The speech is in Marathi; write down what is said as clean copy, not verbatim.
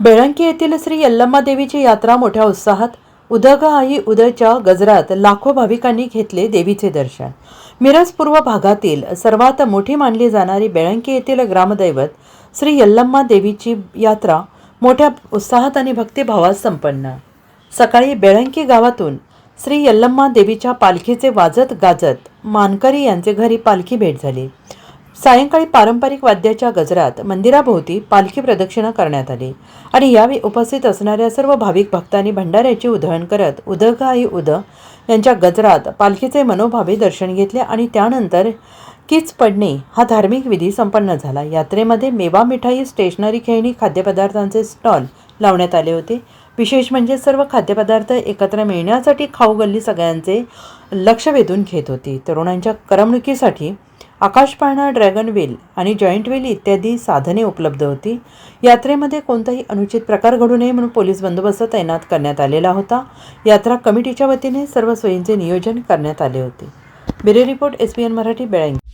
बेळंकी येथील श्री यल्लम्मा देवीची यात्रा मोठ्या उत्साहात. उदग आई उदयच्या गजरात लाखो भाविकांनी घेतले देवीचे दर्शन. मिरज पूर्व भागातील सर्वात मोठी मानली जाणारी बेळंकी येथील ग्रामदैवत श्री यल्लम्मा देवीची यात्रा मोठ्या उत्साहात आणि भक्तिभावात संपन्न. सकाळी बेळंकी गावातून श्री यल्लम्मा देवीच्या पालखीचे वाजत गाजत मानकरी यांचे घरी पालखी भेट झाली. सायंकाळी पारंपरिक वाद्याच्या गजरात मंदिराभोवती पालखी प्रदक्षिणा करण्यात आली आणि यावेळी उपस्थित असणाऱ्या सर्व भाविक भक्तांनी भंडाऱ्याची उधळण करत उदग आई उद यांच्या गजरात पालखीचे मनोभावे दर्शन घेतले आणि त्यानंतर कीच पडणे हा धार्मिक विधी संपन्न झाला. यात्रेमध्ये मेवा मिठाई, स्टेशनरी, खेळणी, खाद्यपदार्थांचे स्टॉल लावण्यात आले होते. विशेष म्हणजे सर्व खाद्यपदार्थ एकत्र मिळण्यासाठी खाऊ गल्ली सगळ्यांचे लक्ष वेधून घेत होती. तरुणांच्या करमणुकीसाठी आकाश पाळणा, ड्रॅगन व्हील आणि जॉईंट व्हील इत्यादी साधने उपलब्ध होती. यात्रेमध्ये कोणताही अनुचित प्रकार घडू नये म्हणून पोलीस बंदोबस्त तैनात करण्यात आलेला होता. यात्रा कमिटीच्या वतीने सर्व सोयींचे नियोजन करण्यात आले होते. Bureau report, SBN Marathi, Belanki.